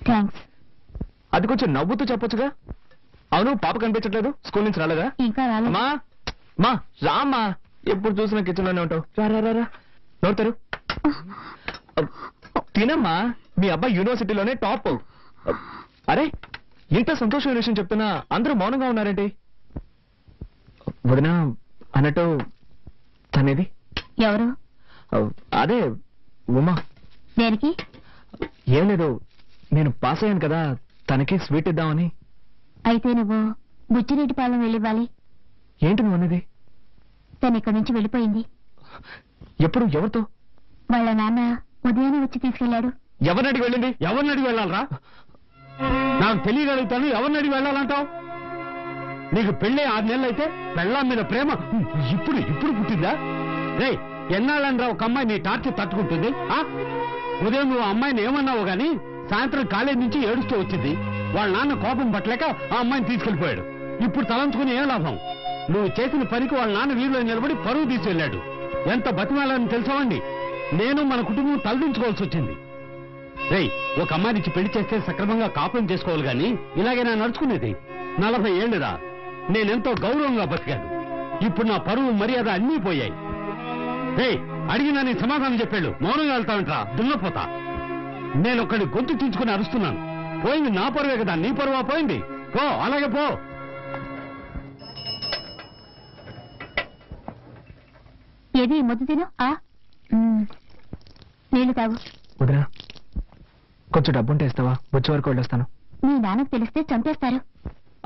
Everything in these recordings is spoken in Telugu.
థ్యాంక్స్. అది కొంచెం నవ్వుతూ చెప్పొచ్చుగా. అవును, పాప కనిపించట్లేదు, స్కూల్ నుంచి రాలేదా? ఇంకా రాలేదు. మా రామ్మా, ఎప్పుడు చూసినా కిచెన్ లోనే ఉంటావు. రా నోడతారు. తినమ్మా, మీ అబ్బాయి యూనివర్సిటీలోనే టాప్. అరే, ఇంత సంతోషమైన విషయం చెప్తున్నా అందరూ మౌనంగా ఉన్నారేంటి? వదినా అన్నట్టు తనేది? ఎవరు? అదే ఉమా. దేనికి? ఏం లేదు, నేను పాస్ అయ్యాను కదా, తనకి స్వీట్ ఇద్దామని. అయితే నువ్వు బుచ్చిరెడ్డిపాలెం వెళ్ళివ్వాలి. ఏంటి నువ్వు అన్నది? తను ఇక్కడి నుంచి వెళ్ళిపోయింది. ఎప్పుడు? ఎవరితో? వాళ్ళ నాన్న ఉదయాన్నే వచ్చి తీసుకెళ్లాడు. ఎవరిని అడిగి వెళ్ళింది? ఎవరిని అడిగి వెళ్ళాలరా? నాకు తెలియగలుగుతాను, ఎవరిని అడిగి వెళ్ళాలంటావు? నీకు పెళ్ళే 6 నెలలు అయితే పెళ్ళాం మీద ప్రేమ ఇప్పుడు పుట్టిందా? రే, ఎన్నాళ్ళని రా ఒక అమ్మాయి నీ టార్చర్ తట్టుకుంటుంది? ఉదయం నువ్వు అమ్మాయిని ఏమన్నావు గాని సాయంత్రం కాలేజీ నుంచి ఏడుస్తూ వచ్చింది. వాళ్ళ నాన్న కోపం పట్టలేక ఆ అమ్మాయిని తీసుకెళ్లిపోయాడు. ఇప్పుడు తలంచుకుని ఏం లాభం? నువ్వు చేసిన పనికి వాళ్ళ నాన్న వీధిలో నిలబడి పరువు తీసుకెళ్లాడు. ఎంత బతిమాలని తెలుసావండి? నేను మన కుటుంబం తలదించుకోవాల్సి వచ్చింది. రేయ్, ఒక అమ్మాయినిచ్చి పెళ్లి చేస్తే సక్రమంగా కాపురం చేసుకోవాలి గాని ఇలాగే నా నడుచుకునేది. 40 ఏళ్ళురా, నేనెంతో గౌరవంగా బతికాను. ఇప్పుడు నా పరువు మర్యాద అన్నీ పోయాయి. రేయ్, అడిగినా నీ సమాధానం చెప్పాడు. మౌనంగా వెళ్తామంటరా దున్నపోతా. నేను ఒక్కడి గొంతు తీర్చుకుని అరుస్తున్నాను. పోయింది నా పరువే కదా, నీ పరువా పోయింది? పో, అలాగే పో. ఏది ముద్దు తిను. నీళ్లు తాగు. వదినా, కొంచెం డబ్బుంటే ఇస్తావా? వచ్చే వరకు వెళ్ళొస్తాను. మీ నాన్నకు తెలిస్తే చంపేస్తారు.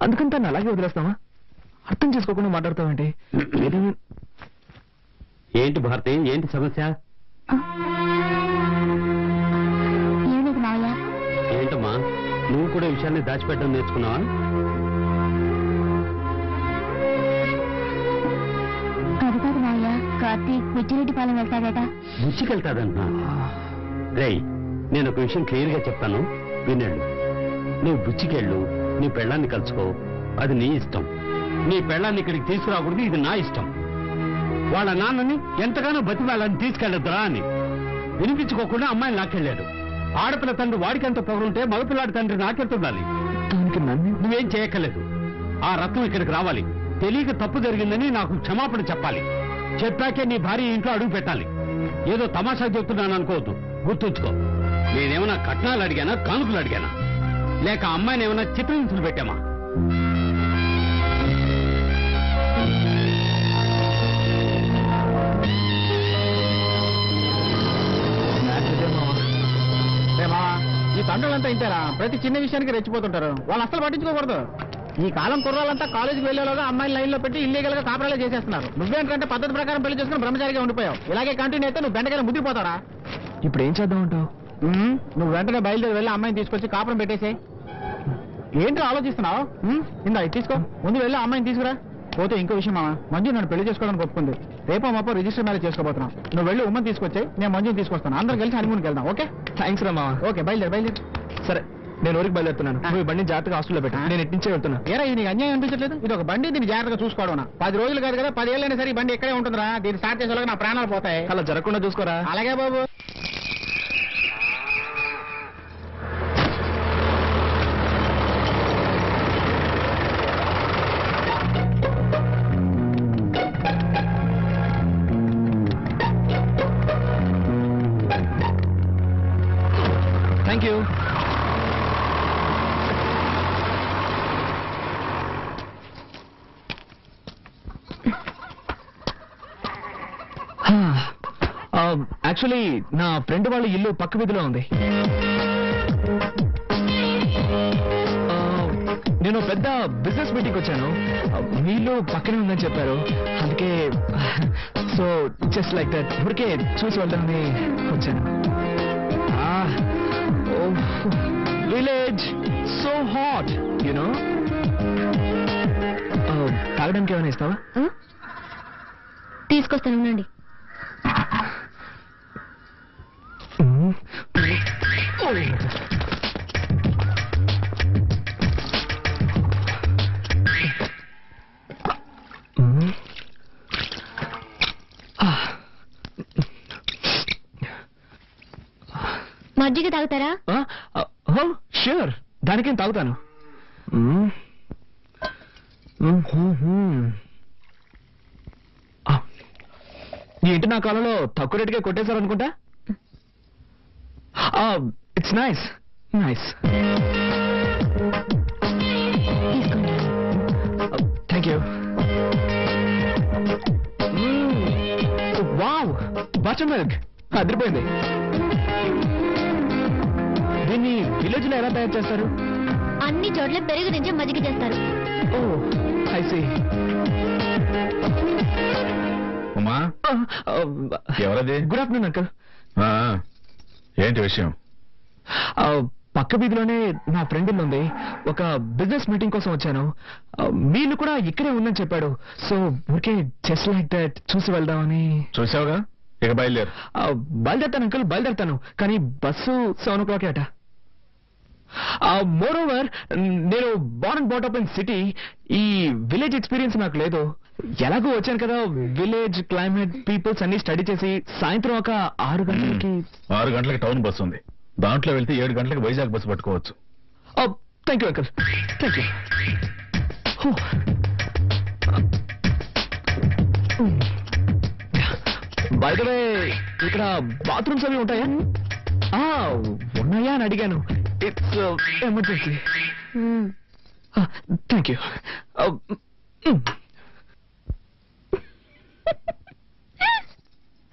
అందుకని తను అలాగే వదిలేస్తావా? అర్థం చేసుకోకుండా మాట్లాడతావేంటి? ఏంటి భారతి, ఏంటి సమస్య? ఏం లేదు మావయ్య. ఏంటమ్మా, నువ్వు కూడా విషయాన్ని దాచిపెట్టడం నేర్చుకున్నావా? అది కాదు మావయ్య, కార్తీక్ బుచ్చిరెడ్డిపాలెం వెళ్తాడట. బుచ్చికెళ్తాడంటున్నా? రేయ్, నేను ఒక విషయం క్లియర్ గా చెప్తాను, వినండి. నువ్వు బుచ్చికెళ్ళు, నీ పెళ్ళాన్ని కలుసుకో, అది నీ ఇష్టం. నీ పెళ్ళాన్ని ఇక్కడికి తీసుకురాకూడదు, ఇది నా ఇష్టం. వాళ్ళ నాన్నని ఎంతగానో బతిమాలని తీసుకెళ్లొద్దురా అని వినిపించుకోకుండా అమ్మాయిని లాక్కెళ్ళాడు. ఆడపిల్ల తండ్రి వాడికెంత పొగరుంటే మగపిల్లాడి తండ్రి నాకెళ్తుండాలి. నువ్వేం చేయక్కర్లేదు. ఆ రత్నం ఇక్కడికి రావాలి. తెలియక తప్పు జరిగిందని నాకు క్షమాపణ చెప్పాలి. చెప్పాకే నీ భార్య ఇంట్లో అడుగు పెట్టాలి. ఏదో తమాషా చెప్తున్నాను అనుకోవద్దు, గుర్తుంచుకో. నేనేమన్నా కట్నాలు అడిగానా, కానుకలు అడిగానా, లేక అమ్మాయిని ఏమన్నా చిత్రహింసలు పెట్టామా? ఈ తండ్రులంతా ఇంటారా? ప్రతి చిన్న విషయానికి రెచ్చిపోతుంటారు. వాళ్ళు అసలు పట్టించుకోకూడదు. ఈ కాలం కుర్రాలంతా కాలేజీకి వెళ్లేలోగా అమ్మాయిని లైన్ లో పెట్టి ఇల్లీగల్ గా కాపురాలే చేసేస్తున్నారు. నువ్వేంటంటే పద్ధతి ప్రకారం పెళ్లి చేసుకుని బ్రహ్మచారిగా ఉండిపోయావు. ఇలాగే కంటిన్యూ అయితే నువ్వు బెండకాయలు ముద్దిపోతారా? ఇప్పుడు ఏం చేద్దాం అంటావు? నువ్వు వెంటనే బయలుదేరి వెళ్ళి అమ్మాయిని తీసుకొచ్చి కాపురం పెట్టేసే. ఏంటో ఆలోచిస్తున్నావు? ఇందా ఇది తీసుకో, ముందు వెళ్ళి అమ్మాయిని తీసుకురా. పోతే ఇంకో విషయం మామ, మంజు నన్ను పెళ్లి చేసుకోవడానికి ఒప్పుకుంది. రేపో మాపో రిజిస్టర్ మ్యారేజ్ చేసుకోబోతున్నాం. నువ్వు వెళ్ళి ఉమ్మని తీసుకొచ్చాయి, నేను మంజుని తీసుకొస్తాను. అందరం కలిసి హనీమూన్కి వెళ్దాం. ఓకే? థ్యాంక్స్ రా మామ. ఓకే, బయలుదేరి. సరే, నేను ఊరికి బయలుదేరుతున్నాను. నువ్వు బండి జాగ్రత్తగా హాస్టల్లో పెట్టా. నేను ఇటు నుంచే వెళ్తున్నా. ఏరా, ఇది నీకు అన్యాయం అనిపించట్లేదు? ఇది ఒక బండి, దీన్ని జాగ్రత్తగా చూసుకోవడం. 10 రోజులు కాదు కదా, 10 ఏళ్ళైనా సరే ఈ బండి ఎక్కడే ఉంటుందిరా. దీన్ని స్టార్ట్ చేసేలాగా నా ప్రాణాలు పోతాయి. అలా జరగకుండా చూసుకోరా. అలాగే బాబు. Thank you. యాక్చువల్లీ నా ఫ్రెండ్ వాళ్ళ ఇల్లు పక్క వీధిలో ఉంది. నేను పెద్ద బిజినెస్ మీటింగ్ వచ్చాను. మీ ఇల్లు పక్కనే ఉందని చెప్పారు. అందుకే సో జస్ట్ లైక్ దట్ ఊరికే చూసి వెళ్దామని వచ్చాను. Village so hot, you know. తాగడానికి ఏమైనా ఇస్తావా? తీసుకొస్తానండి. మజ్జిగ తాగుతారా? ష్యూర్, దానికేం తాగుతాను. ఏంటి నా కాలంలో తక్కువ రేటుగా కొట్టేశారనుకుంటా. It's nice nice. Thank you. Wow, butter milk అదిరిపోయింది. దీన్ని విలేజ్ లో ఎలా తయారు చేస్తారు? అన్ని చోట్ల పెరుగు నుంచి మజ్జిగ చేస్తారు. ఓ ఐ సీ. ఉమా, ఎవరది? Good afternoon uncle. ఏంటి విషయం? పక్క వీధిలోనే నా ఫ్రెండ్ ఇల్లు ఉంది. ఒక బిజినెస్ మీటింగ్ కోసం వచ్చాను. మీళ్ళు కూడా ఇక్కడే ఉందని చెప్పాడు. సో ఊరికే జస్ట్ లైక్ దట్ చూసి వెళ్దామని. చూసావుగా, ఇక బయలుదేరు. బయలుదేరుతాను అంకుల్, బయలుదేరుతాను. కానీ బస్సు 7 o'clock అట. మోర్ ఓవర్, నేను born and brought up in city. ఈ విలేజ్ ఎక్స్పీరియన్స్ నాకు లేదు. ఎలాగో వచ్చాను కదా, విలేజ్ క్లైమేట్ పీపుల్స్ అన్ని స్టడీ చేసి సాయంత్రం ఒక 6 గంటలకి 6 గంటలకి టౌన్ బస్సు ఉంది. దాంట్లో వెళ్తే 7 గంటలకు వైజాగ్ బస్సు పట్టుకోవచ్చు. Thank you uncle, thank you. By the way, ఇక్కడ బాత్రూమ్స్ అవి ఉంటాయా? ఉన్నాయా అని అడిగాను. It's emergency. Thank you.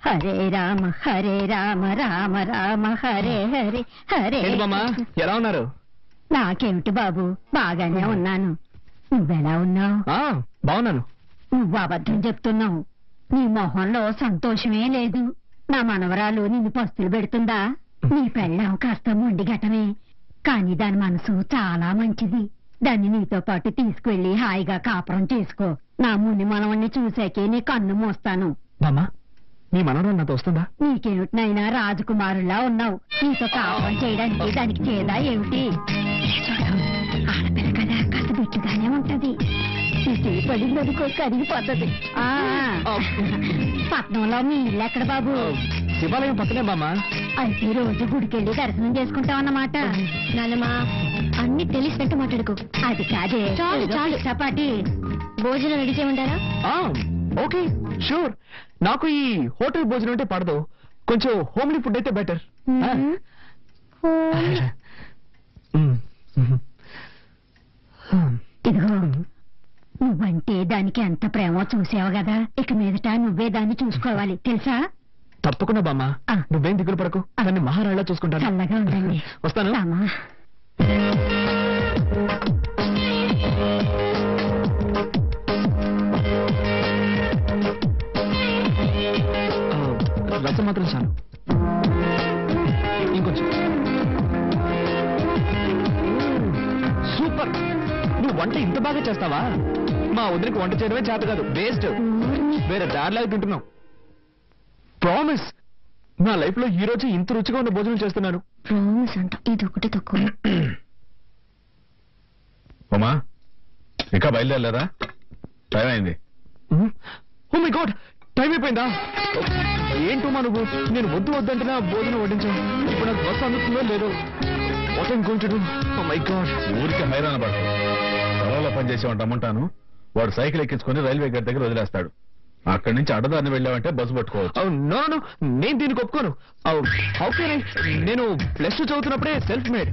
Hare Rama Rama Rama Hare Hare Hare. ఏంటి బామ్మా, ఎలా ఉన్నారు? నాకేమిటి బాబు, బాగానే ఉన్నాను. నువ్వెలా ఉన్నావు? బాగున్నాను. నువ్వు అబద్ధం చెప్తున్నావు. నీ మొహంలో సంతోషమే లేదు. నా మనవరాలు నిన్ను పస్తులు పెడుతుందా? నీ పెళ్ళాం కాస్త మొండిగటమే, కానీ దాని మనసు చాలా మంచిది. దాన్ని నీతో పాటు తీసుకువెళ్లి హాయిగా కాపురం చేసుకో. నా ముని మనవణ్ణి చూసాకే నీ కన్ను మోస్తాను. బామ్మా, మీ మనవరాలు నాతో వస్తుందా? నీకేమిటినైనా రాజకుమారులా ఉన్నావు. నీతో కాపురం చేయడానికి దానికి చేదా ఏమిటి? ఆడపిల్ల కదా, కాస్త బిట్టుగానే ఉంటది. పడిందనుకో కరిగిపోతుంది. పట్నంలో మీ ఇల్లు ఎక్కడ బాబు? శివాలయం పక్కనే బామ్మా. అయితే రోజు గుడికెళ్ళి దర్శనం చేసుకుంటావన్నమాట. నాన్నమ్మా, అన్ని తెలిసినట్టు మాట్లాడుకో. అది కాదే, చాలు చాలు చపాటి. భోజనం రెడీ చేయమంటారా? Okay, sure. నాకు ఈ హోటల్ భోజనం అంటే పడదు. కొంచెం హోమ్లీ ఫుడ్ అయితే బెటర్. ఇదిగో, నువ్వంటే దానికి ఎంత ప్రేమో చూసావు కదా. ఇక మీదట నువ్వే దాన్ని చూసుకోవాలి, తెలుసా? తప్పకుండా బామ్మ, నువ్వేం దిగులు పడకు. దాన్ని మహారాణిలా చూసుకుంటాను. చల్లగా ఉండండి. వస్తాను. రసం మాత్రం చాలు. ఇంకొంచెం. సూపర్. నువ్వు వంట ఇంత బాగా చేస్తావా? మా వదిలికి వంట చేయడమే చేత కాదు, వేస్ట్. వేరే దారిలాగా తింటున్నావు. ప్రామిస్, నా లైఫ్ లో ఈ రోజు ఇంత రుచిగా ఉన్న భోజనం చేస్తున్నాను. ప్రామిస్ అంట, ఇది ఒకటి తక్కువ. ఉమా, ఇంకా బయలుదేరలేదా? టైం అయింది. ఓ మై గాడ్, టైం అయిపోయిందా? ఏంటమ్మా నువ్వు, నేను వద్దు వద్దంటున్నా భోజనం వడ్డించాను. ఇప్పుడు నాకు బస్సు అందుతుందో లేదో. What I'm going to do? Oh my god. ఊరికే హైరాణ పడతావు. పొలంలో పనిచేసేవాడు రమ్మంటాను, వాడు సైకిల్ ఎక్కించుకుని రైల్వే గేట్ దగ్గర వదిలేస్తాడు. అక్కడి నుంచి అడ్డదారిని వెళ్ళావంటే బస్సు పట్టుకోవచ్చు. నో నో, నేను దీనికి ఒప్పుకోను. నేను +2 చదువుతున్నప్పుడే సెల్ఫ్ మేడ్.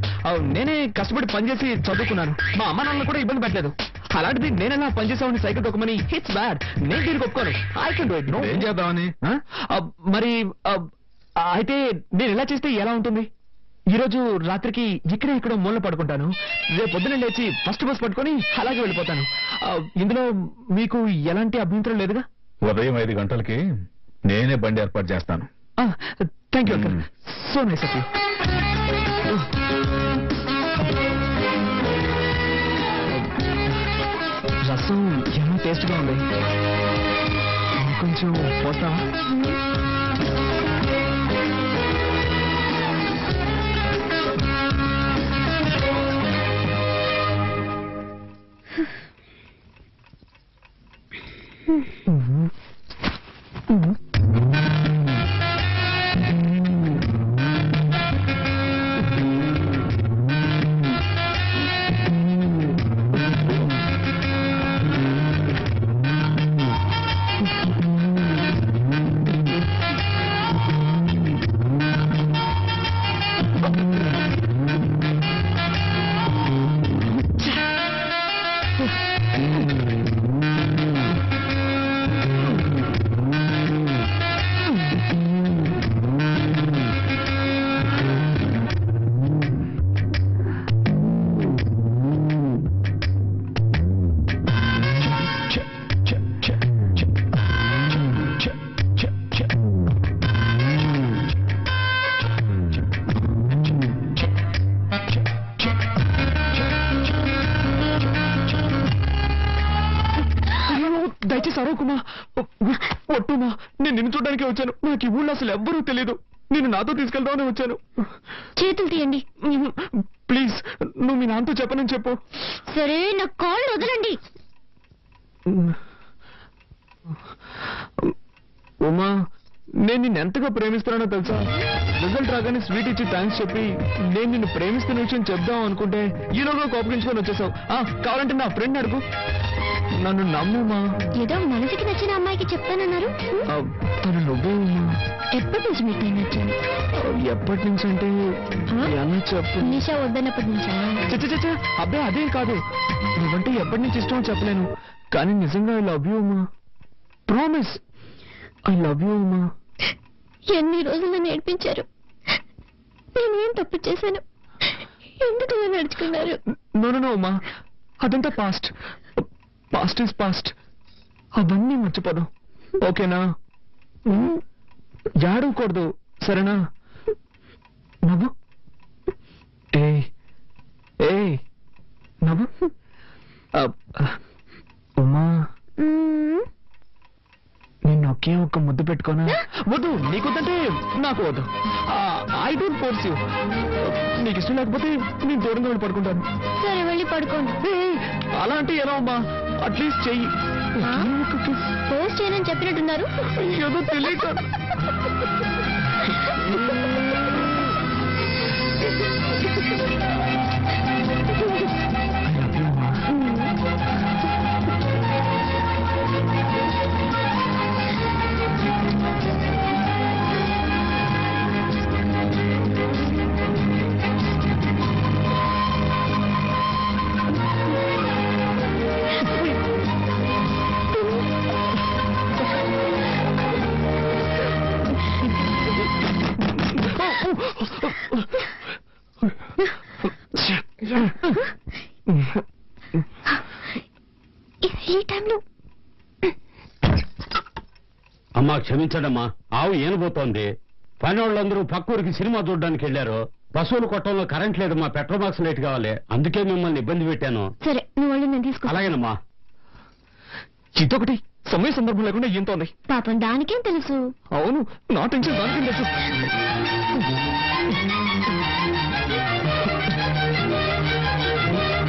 నేనే కష్టపడి పనిచేసి చదువుకున్నాను. మా అమ్మ నాన్న కూడా ఇబ్బంది పెట్టలేదు. అలాంటిది నేనెలా పనిచేసామని సైకిల్ తొక్కమని హిట్స్ బ్యాడ్. నేను దీనికి ఒప్పుకోను. I can do it. No. ఏం చేద్దామని? మరి అయితే నేను ఎలా చేస్తే ఎలా ఉంటుంది? ఈ రోజు రాత్రికి ఇక్కడే ఇక్కడ మూల పడుకుంటాను. రేపు పొద్దున లేచి ఫస్ట్ బస్ పట్టుకొని అలాగే వెళ్ళిపోతాను. ఇందులో మీకు ఎలాంటి అభ్యంతరం లేదుగా? ఉదయం 5 గంటలకి నేనే బండి ఏర్పాటు చేస్తాను. Thank you uncle, so nice of you. రసం ఏమో టేస్ట్ గా ఉంది. కొంచెం పోస్తావా? దయచేసి అరవకుమా. ఒట్టుమా, నేను నిన్ను చూడడానికే వచ్చాను. నాకు ఈ ఊళ్ళో అసలు ఎవ్వరూ తెలియదు. నేను నాతో తీసుకెళ్దామని వచ్చాను. చేతులు తీయండి. ప్లీజ్, నువ్వు మీ నాన్నతో చెప్పనని చెప్పు. సరే, నా కాళ్ళు వదలండి. ఉమా, నేను నిన్ను ఎంతగా ప్రేమిస్తున్నానో తెలుసా? రిజల్ట్ రాగానే స్వీట్ ఇచ్చి థ్యాంక్స్ చెప్పి నేను నిన్ను ప్రేమిస్తున్న విషయం చెప్దాం అనుకుంటే ఈలోగా కోపగించుకొని వచ్చేసావు. కావాలంటే నా ఫ్రెండ్ అడుగు. నన్ను నమ్ముమా. ఏదో మనసుకి నచ్చిన అమ్మాయికి చెప్తానన్నారు. తను నువ్వే ఉమా. ఎప్పటి నుంచి మీకు నచ్చాను? ఎప్పటి నుంచి అంటే ఎలా చెప్పు? నిషా వద్దన్నప్పటి నుంచా? చచ్చ అబ్బాయి, అదేం కాదు. నువ్వంటే ఎప్పటి నుంచి ఇష్టమో చెప్పలేను, కానీ నిజంగా I love you Uma. Promise, I love you Uma. ఎన్ని రోజులు నేర్పించారు. నేనేం తప్పు చేశాను? ఎందుకు ఇలా నడుచుకున్నారు? నో ఉమా, అదంతా పాస్ట్. Past is past. అవన్నీ మర్చిపోదాం, ఓకేనా? ఏడవకూడదు, సరేనా? నవ్వు. ఏ నవ్వు. ఉమా, నిన్ను ఒకే ఒక్క ముద్దు పెట్టుకోనా? వద్దు, నీకొద్దంటే నాకు వద్దు. I don't force you. నీకు ఇష్టం లేకపోతే నేను దూరంగా వెళ్ళి పడుకుంటాను. సరే, వెళ్ళి పడుకోండి. అలా అంటే ఎలా అమ్మా? అట్లీస్ట్ చెయ్యి. పోస్ట్ చేయనని చెప్పినట్టున్నారు. ఏదో తెలియక. ఈ టైంలో అమ్మా, క్షమించడమ్మా. ఆవు ఏనబోతోంది. పని వాళ్ళందరూ పక్కూరికి సినిమా చూడడానికి వెళ్ళారు. పశువుల కొట్టంలో కరెంట్ లేదు, మా పెట్రోల్ బాక్స్ లైట్ కావాలి. అందుకే మిమ్మల్ని ఇబ్బంది పెట్టాను. సరే, నువ్వు వాళ్ళు నేను తీసుకో. అలాగేనమ్మా. ఇదొకటి సమయ సందర్భం లేకుండా ఏంతోంది. పాపం దానికేం తెలుసు? అవును, నా టెన్షన్ దానికేం తెలుసు.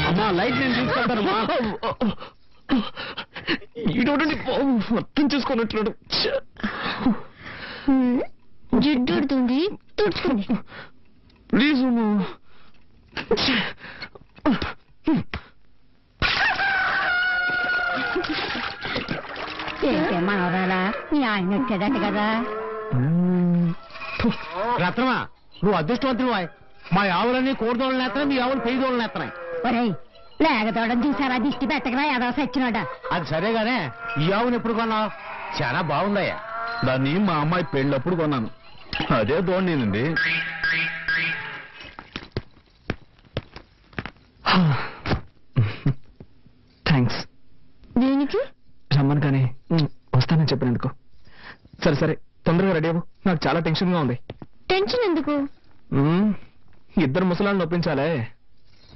అమ్మా, లైట్ నేను తీసుకుంటానమ్మా. ఈడోడండి అర్థం చేసుకున్నట్లు. జిడ్డుడుతుంది, తుడుచుకోండి. ప్లీజ్ ఉమా. ఏంటే మనవరాలా, మీ ఆయన వచ్చాడట కదా? రత్నమా, నువ్వు అదృష్టవంతులు. మా ఆవులన్నీ కోడిదోళ్ళు నేస్తున్నాయి, మీ ఆవులు పెయ్యి దోళ్ళు నేస్తున్నాయి. ఒరేయ్, లేగదోడని చూసారా? దిష్టి పెట్టకరా ఏదో సచ్చినోడా. అది సరేగానే, ఈ ఆవును ఎప్పుడు కొన్నావు? చాలా బాగుందయ్యా. దాన్ని మా అమ్మాయి పెళ్ళప్పుడు కొన్నాను. అదే దోణినండి. థ్యాంక్స్. దేనికి? రమ్మను కానీ వస్తానని చెప్పినందుకు. సరే సరే, తొందరగా రెడీ అవ్వు. నాకు చాలా టెన్షన్ గా ఉంది. టెన్షన్ ఎందుకు? ఇద్దరు ముసలాళ్ళని ఒప్పించాలే.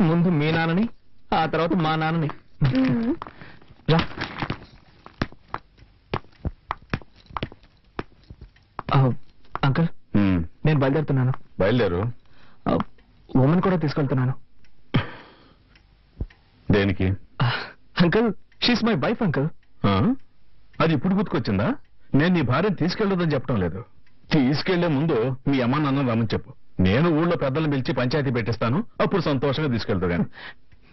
ముందు మీ నాన్నని, ఆ తర్వాత మా నాన్నని. రా. అంకుల్, నేను బయలుదేరుతున్నాను. బయలుదేరు. ఉమెన్ కూడా తీసుకెళ్తున్నాను. దేనికి? Uncle, she's my wife uncle. అది ఇప్పుడు గుర్తుకొచ్చిందా? నేను నీ భార్యను తీసుకెళ్ళదని చెప్పడం లేదు. తీసుకెళ్లే ముందు మీ అమ్మ నాన్న రమ్మని చెప్పు. నేను ఊళ్ళో పెద్దలను పిలిచి పంచాయతీ పెట్టిస్తాను, అప్పుడు సంతోషంగా తీసుకెళ్తాను. కానీ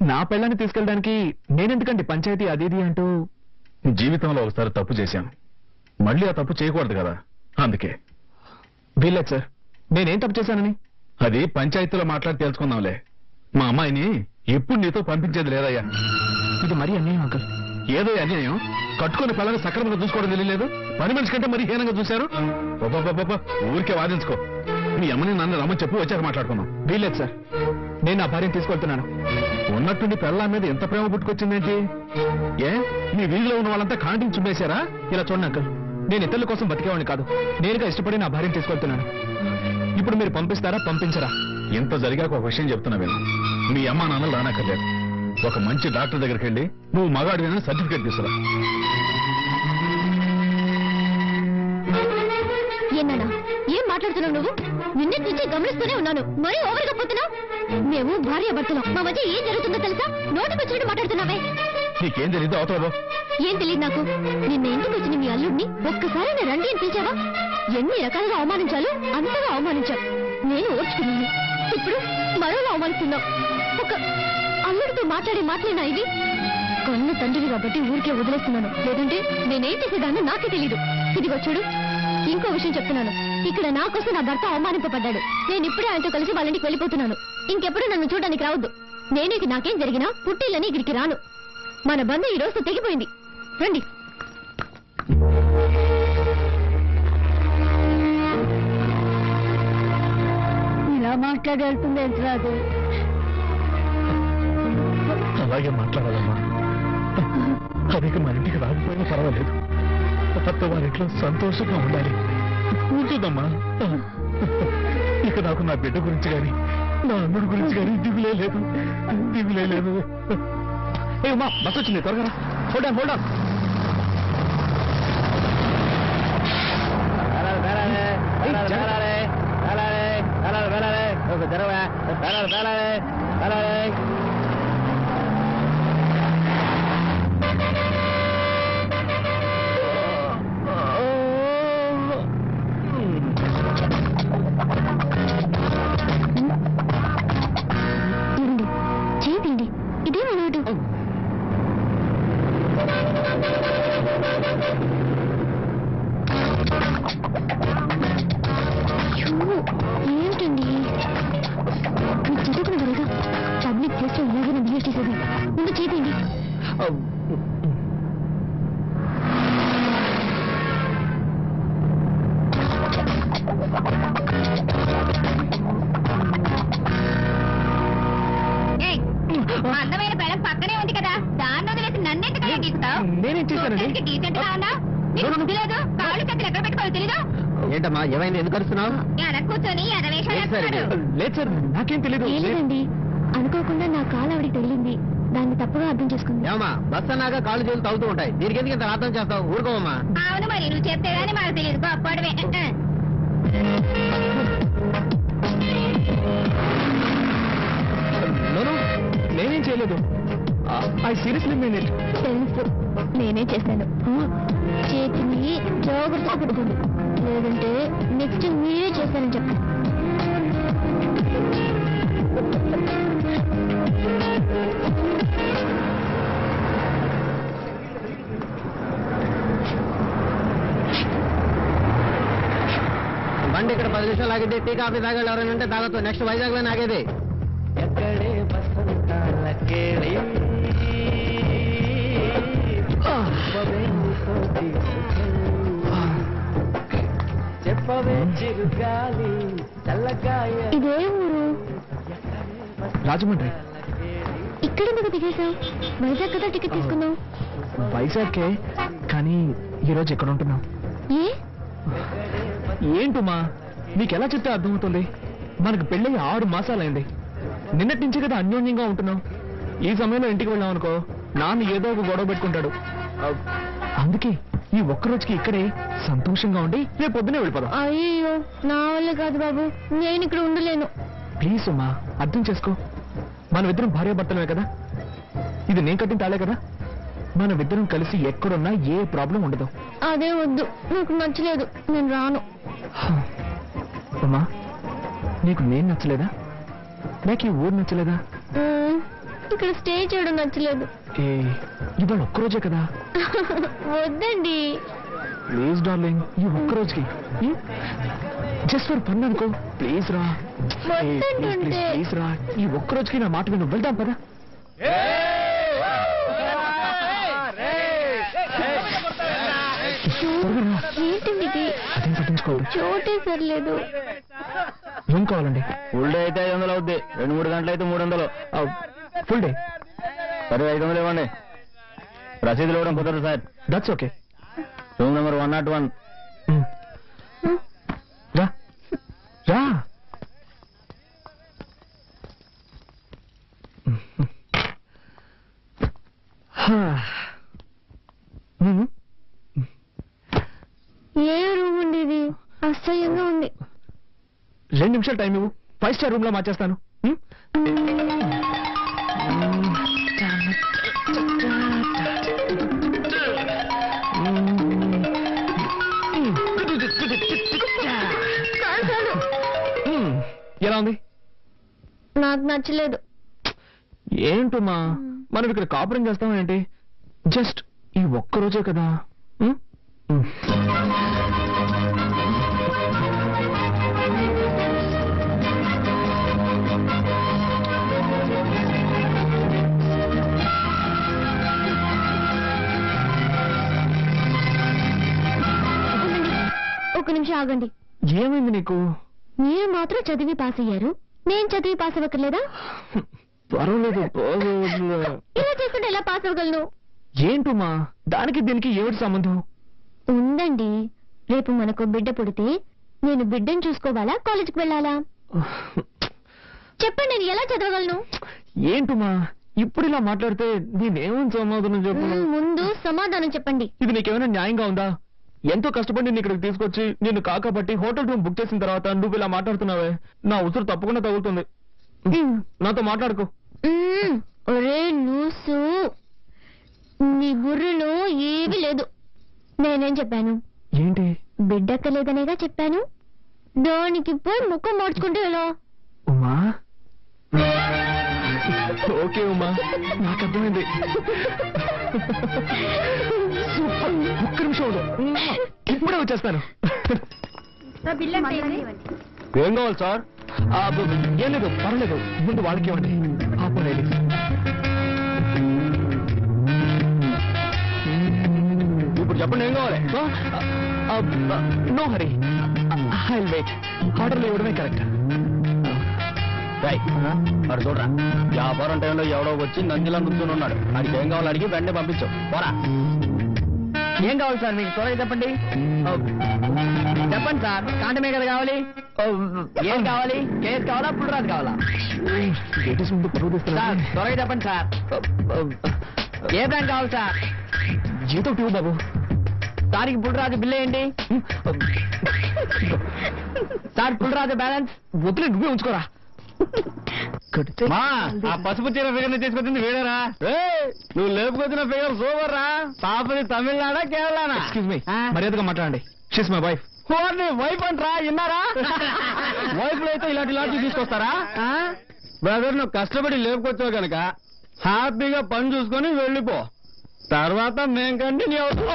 నా పిల్లని తీసుకెళ్ళడానికి నేనెందుకండి పంచాయతీ అది ఇది అంటూ? జీవితంలో ఒకసారి తప్పు చేశాను, మళ్ళీ ఆ తప్పు చేయకూడదు కదా, అందుకే. వీల్లేదు సార్, నేనేం తప్పు చేశానని? అది పంచాయతీలో మాట్లాడి తెలుసుకుందాంలే. మా అమ్మాయిని ఎప్పుడు నీతో పంపించేది లేదయ్యా. ఇది మరీ అన్యాయం అంకుల్. ఏదో అన్యాయం. కట్టుకుని పిల్లలు సక్రమంగా చూసుకోవడం తెలియలేదు, పని మనిషి కంటే మరీ హీనంగా చూశారు. ఊరికే వాదించుకో. మీ అమ్మని నన్ను రమ్మని చెప్పు, వచ్చాక మాట్లాడుకున్నాం. వీల్లేదు సార్, నేను నా భార్యను తీసుకెళ్తున్నాను. ఉన్నట్టుండి పిల్ల మీద ఎంత ప్రేమ పుట్టుకొచ్చిందేంటి? ఏ మీ వీధిలో ఉన్న వాళ్ళంతా కాంటింగ్ చుమ్మేశారా? ఇలా చూడండి అంకుల్, నేను ఇతరుల కోసం బతికేవాడిని కాదు, నేనుగా ఇష్టపడి నా భార్యను తీసుకెళ్తున్నాను. ఇప్పుడు మీరు పంపిస్తారా, పంపించరా? ఇంత జరిగాక ఒక విషయం చెప్తున్నా విను. మీ అమ్మ నాన్నలు రానక్కర్లేదు. ఒక మంచి డాక్టర్ దగ్గరికి వెళ్ళి నువ్వు మగాడివైనా సర్టిఫికేట్ తీసుకురా. ఏనా ఏం మాట్లాడుతున్నావు నువ్వు? నిన్నే నుంచి గమనిస్తూనే ఉన్నాను, మరీ ఓవర్గా పోతున్నావు. మేము భార్య భర్తలు, మా మధ్య ఏం జరుగుతుందో తెలుసా? నోటికి వచ్చినట్టు మాట్లాడుతున్నావే. నీకేం తెలీదు అవతల ఏం తెలియదు నాకు. నిన్న ఇంటికి వచ్చిన మీ అల్లుడిని ఒక్కసారి నేను రండి అని పిలిచావా? ఎన్ని రకాలుగా అవమానించాలో అంతగా అవమానించావు. నేను ఓర్చుకున్నాను, ఇప్పుడు మరోలా అవమానిస్తున్నావు. ఒక అల్లుడితో మాట్లాడే మాటలేనా ఇవి? కన్ను తండ్రిని కాబట్టి ఊరికే వదిలేస్తున్నాను, లేదంటే నేనేం చేసేదాన్ని నాకే తెలీదు. ఇదిగో చూడు, ఇంకో విషయం చెప్తున్నాను. ఇక్కడ నా కోసం నా భర్త అవమానింపబడ్డాడు. నేను ఇప్పుడే ఆయనతో కలిసి వాళ్ళ ఇంటికి వెళ్ళిపోతున్నాను. ఇంకెప్పుడు నన్ను చూడడానికి రావద్దు. నేను ఇక నాకేం జరిగినా పుట్టిల్లని ఇక్కడికి రాను. మన బంధం ఈ రోజు తెగిపోయింది. రండి. ఇలా మాట్లాడి వెళ్తుంది ఎంతరాదు. అలాగే మాట్లాడాలమ్మా. అదిక మన ఇంటికి రాకపోయినా పర్వాలేదు, కొత్త వారింట్లో సంతోషంగా ఉండాలి. కూర్చోదమ్మా. ఇక నాకు నా బిడ్డ గురించి కానీ నా అన్నుడి గురించి కానీ దిగులే లేదు, దిగులే లేదు. ఏ ఉమా, బస్ వచ్చింది, త్వరగా హోల్డ్ ఆన్, హోల్డ్ ఆన్. చేయండి, ఇదే మనోడు. ఏంటండి మీరు చదువుకున్న కదా, పబ్లిక్ ప్లేస్ లో ఏదైనా బిహేవ్ చేసేది. ముందు చేయండి. అందమైన పెళ్ళం పక్కనే ఉంది కదా, దాన్ని వదిలేసి నన్నెందుకు గీస్తావు? నేనేం చేశానండి? డీసెంట్ గా ఉన్నా లేదు, కాళ్ళు కత్తులు ఎక్కడ పెట్టుకోవాలి తెలీదు. ఏంటమ్మా, ఏమైంది? ఎందుకు అరుస్తున్నావు? ఎడ కూర్చొని లేదు సార్, నాకేం తెలీదు. లేదండి, అనుకోకుండా నా కాలు ఆవిడికి తగిలింది, దాన్ని తప్పుగా అర్థం చేసుకుంది. ఏమా, బస్ అన్నాక కాళ్ళు చేతులు తగ్గుతూ ఉంటాయి, దీనికి ఎందుకు ఇంత అర్థం చేస్తావు? ఊరుకోమమ్మా. అవును మరి, నువ్వు చెప్తే గానీ మాకు తెలియదు. గొప్పడమే. నేనేం చేయలేదు. I seriously mean it. తెలుసు, నేనే చేశాను. చేతిని జాగ్రత్తగా పెట్టుకోండి, లేదంటే నెక్స్ట్ మీరే చేశానని చెప్పండి. బండి ఇక్కడ 10 నిమిషాలు ఆగితే టీ కాఫీ తాగాలి, ఎవరైనా ఉంటే తాగొచ్చు. నెక్స్ట్ వైజాగ్ లో ఆగేది. ఎక్కడే బసంతాలకేళి చెప్పవే చిరుగాలి చల్లగాయ. ఇదే ఊరు? రాజమండ్రి. ఇక్కడ ఎందుకు దిగేశావు? వైజాగ్ కదా టికెట్ తీసుకున్నావు. వైజాగ్కే, కానీ ఈరోజు ఎక్కడ ఉంటున్నావు? ఏ ఏంటుమా, నీకెలా చెప్తే అర్థమవుతుంది? మనకు పెళ్ళి 6 మాసాలైంది. నిన్నటి నుంచి కదా అన్యోన్యంగా ఉంటున్నావు. ఈ సమయంలో ఇంటికి వెళ్ళాం అనుకో, నాన్న ఏదో ఒక గొడవ పెట్టుకుంటాడు. అందుకే ఈ ఒక్కరోజుకి ఇక్కడే సంతోషంగా ఉండి రేపు పొద్దునే వెళ్ళిపోదాం. అయ్యో, నా వల్ల కాదు బాబు, నేను ఇక్కడ ఉండలేను. ప్లీజ్ అమ్మా, అర్థం చేసుకో. మనమిద్దరం భార్యాభర్తలమే కదా, ఇది నేను కట్టిన తాళే కదా. మనమిద్దరం కలిసి ఎక్కడున్నా ఏ ప్రాబ్లం ఉండదు. అదే వద్దు, నాకు నచ్చలేదు, నేను రాను. అమ్మా, నీకు నేను నచ్చలేదా? నాకు ఈ ఊరు నచ్చలేదా? ఇక్కడ స్టే చేయడం నచ్చలేదు. ఇవాళ ఒక్కరోజే కదా. వద్దండి ప్లీజ్ డార్లింగ్, ఈ ఒక్కరోజుకి జస్ట్ ఫర్ ఫన్ అనుకో. ప్లీజ్ రా, ప్లీజ్ రా, ఈ ఒక్కరోజుకి నా మాట విను. వెళ్దాం పదా. ఏంటండి అదేం పట్టించుకోవద్దు. చోటే సరిలేదు. రూమ్ కావాలండి. ఫుల్ డే అయితే 500 అవుద్ది, 2-3 గంటలు అయితే 300. ఫుల్ డే సరే 500 ఇవ్వండి. రసీదులు ఇవ్వడం కుదరదు sir. That's okay. Room number 101. రా రా. ఏ రూమ్ ఉండేది? అస్సలు నిమిషాలు టైం ఇవ్వు, 5 స్టార్ రూమ్ లో మార్చేస్తాను. ఎలా ఉంది? నాకు నచ్చలేదు. ఏంటమ్మా, మనం ఇక్కడ కాపురం చేస్తాం ఏంటి? జస్ట్ ఈ ఒక్కరోజే కదా. ఒక నిమిషం ఆగండి. ఏమైంది నీకు? మీరు మాత్రం చదివి పాస్ అయ్యారు, నేను చదివి పాస్ అవ్వక్కర్లేదా? పర్వాలేదు. ఇలా చేసుకుంటే ఎలా పాస్ అవ్వగలను? ఏంటమ్మా, దానికి దీనికి ఏమిటి సంబంధం? ఉందండి. రేపు మనకు బిడ్డ పుడితే నేను బిడ్డను చూసుకోవాలా, కాలేజీకి వెళ్ళాలా? చెప్పండి, నేను ఎలా చదవగలను? ఏంటమ్మా ఇప్పుడు ఇలా మాట్లాడితే నేనేమని సమాధానం చెప్పు? ముందు సమాధానం చెప్పండి. ఇది నీకేమైనా న్యాయంగా ఉందా? ఎంతో కష్టపడి నిన్ను ఇక్కడికి తీసుకొచ్చి నిన్ను కాకపట్టి హోటల్ రూమ్ బుక్ చేసిన తర్వాత నువ్వు ఇలా మాట్లాడుతున్నావే, నా ఉసురు తప్పకుండా తగులుతుంది. నాతో మాట్లాడుకో. ఒరే లూసు, నీ బుర్రలో ఏమీ లేదు. నేనేం చెప్పాను? ఏంటి? బిడ్డక్కలేదనేగా చెప్పాను. దానికి పోయి ముఖం మార్చుకుంటే ఎలా? ఉమా, ఓకే ఉమా, నాకు అర్థమైంది. ఒక్క నిమిషం ఉండు, ఇప్పుడే వచ్చేస్తాను. ఏం కావాలి సార్? ఏం లేదు, పర్లేదు, ముందు వాళ్ళకి ఇవ్వండి. ఇప్పుడు చెప్పండి ఏం కావాలి? No hurry, I will wait. ఆర్డర్లు ఇవ్వడమే కరెక్ట్. మరి చూడరా, వ్యాపారం టైంలో ఎవడో వచ్చి నందిలా నుంచుని ఉన్నాడు. వాడికి ఏం కావాలో అడిగి వెంటనే పంపించావు. పోరా. ఏం కావాలి సార్ మీకు? త్వరగా చెప్పండి. చెప్పండి సార్, కాంటమే కదా కావాలి. ఏం కావాలి? కేసు కావాలా, పుల్లరాజు కావాలా? సార్ త్వరగా చెప్పండి సార్. ఏ బ్రాండ్ కావాలి సార్? జీతో ట్యూబ్ బాబు. దానికి పుల్లరాజు బిల్ వేయండి సార్. పుల్లరాజు బ్యాలెన్స్ వదిలే, నువ్వే ఉంచుకోరా. ఆ పసుపు చీర ఫిగర్ తీసుకొచ్చింది వీడరా? నువ్వు లేపుకొచ్చిన ఫిగర్ సూపర్ రా. పాపది తమిళనాడా, కేరళనా? ఎక్స్క్యూజ్ మీ, మర్యాదగా మాట్లాడండి. She's my wife. వైఫ్ అంటరా, విన్నారా? వైఫ్ లో అయితే ఇలాంటి తీసుకొస్తారా? బ్రదర్, నువ్వు కష్టపడి లేపుకొచ్చావు కనుక హ్యాపీగా పని చూసుకొని వెళ్ళిపో. తర్వాత మేం కంటిన్యూ అవుతాం.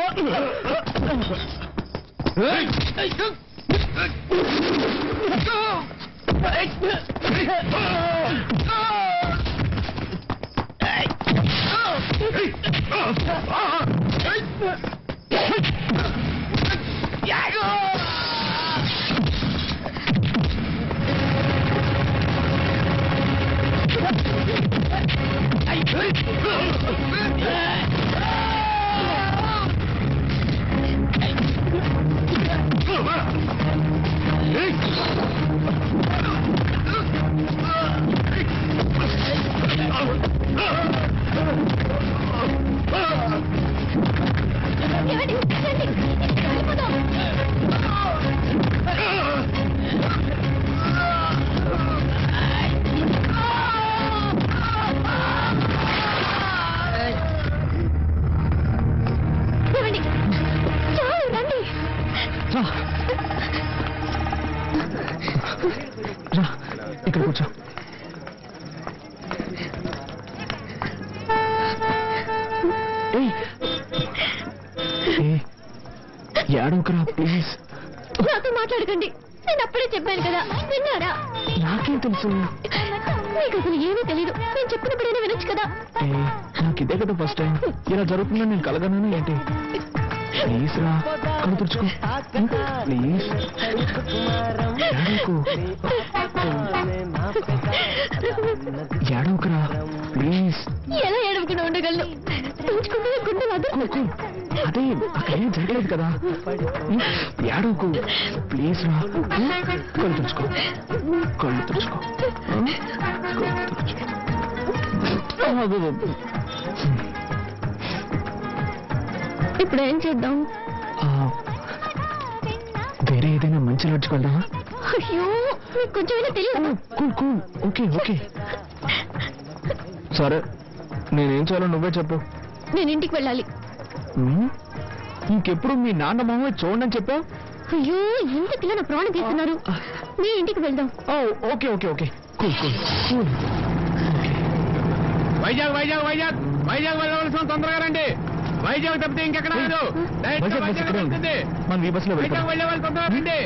ఇక్కడ కూర్చో. ఏడవకరా ప్లీజ్. నాతో మాట్లాడకండి, నేను అప్పుడే చెప్పాను కదా, విన్నారా? నాకేం తెలుసు? మీకు అసలు ఏమీ తెలీదు. నేను చెప్పినప్పుడైనా వినొచ్చు కదా. నాకు ఇదే కదా ఫస్ట్ టైం. ఇలా జరుగుతుందని నేను కలగను ఏంటి? ప్లీజ్ రా, కళ్ళు తుడుచుకో ప్లీజ్. ఏడవకరా ప్లీజ్. ఎలా ఏడవకుండా ఉండగలను? తుడుచుకుంటే గుండెలు అదరు. అదే అక్కడేం జరగలేదు కదా. ఏడవకు ప్లీజ్ రా. కళ్ళు తుడుచుకో, కళ్ళు తుడుచుకో, కళ్ళు తుడుచుకో. ఇప్పుడు ఏం చేద్దాం? వేరే ఏదైనా మంచి లాడ్జ్కి వెళ్దామా? అయ్యో కొంచెమైనా తెలియదు. Cool cool, okay okay. సరే, నేనేం చేయాలో నువ్వే చెప్పు. నేను ఇంటికి వెళ్ళాలి. ఇంకెప్పుడు మీ నాన్న మామయ్య చూడండి చెప్పావు. అయ్యో, ఎందుకు నా ప్రాణం తీస్తున్నారు? మీ ఇంటికి వెళ్దాం. Okay okay okay, cool cool cool. Vizag Vizag Vizag Vizag వెళ్ళవలసిన తొందరగా రండి. వైజాగ్ తప్పితే ఇంకెక్కడ లేదు. మనం ఈ బస్సులో వైజాగ్ వెళ్ళే వాళ్ళు తొందరగా రండి,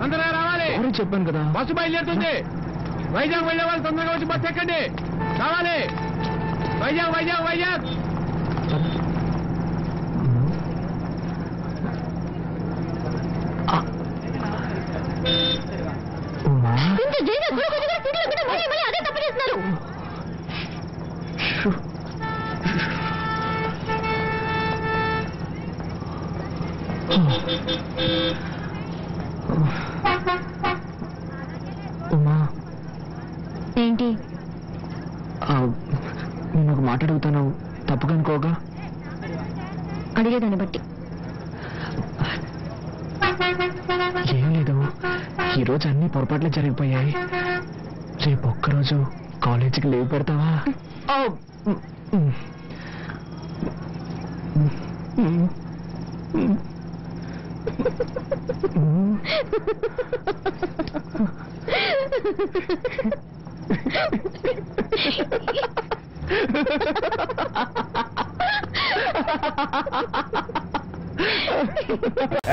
తొందరగా రావాలి. చెప్పాను కదా, బస్సు బయలుదేరుతుంది. వైజాగ్ వెళ్ళే వాళ్ళు తొందరగా వచ్చి బస్సు ఎక్కండి, రావాలి. వైజాగ్ వైజాగ్ వైజాగ్. అదే తప్పు చేస్తున్నారు. ఏంటి? నేను ఒక మాట అడుగుతాను, తప్పుగా అనుకోగా? అడిగేదాన్ని బట్టి. ఏం లేదు, ఈరోజు అన్ని పొరపాట్లే జరిగిపోయాయి. రేపు ఒక్కరోజు కాలేజీకి లీవ్ పెడతావా?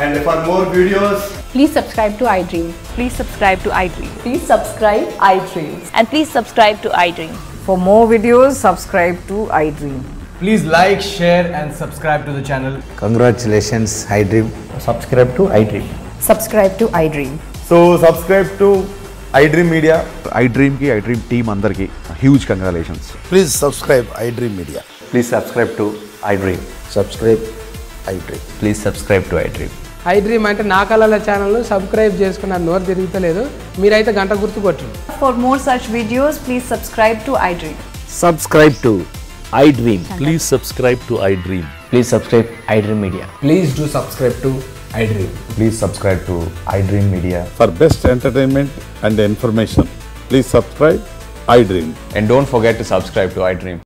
And for more videos, please subscribe to iDream. Please subscribe to iDream. Please subscribe iDream. And please subscribe to iDream. For more videos, subscribe to iDream. please like, share and subscribe to the channel. Congratulations, iDream. Subscribe to iDream. Subscribe to iDream. So subscribe to iDream Media. iDream ki iDream team andar ki huge congratulations. Please subscribe iDream Media. Please subscribe to iDream. Subscribe iDream. Please subscribe to iDream. iDream అంటే నా కళల ఛానల్ సబ్స్క్రైబ్ చేసుకున్న నోరు తిరుగుతలేదు, మీరైతే గంట గుర్తు కొట్టండి. For more such videos, please subscribe to iDream. Subscribe to iDream. Please subscribe to iDream. Please subscribe iDream Media. Please do subscribe to iDream. Please subscribe to iDream Media. For best entertainment and information, please subscribe iDream. And don't forget to subscribe to iDream.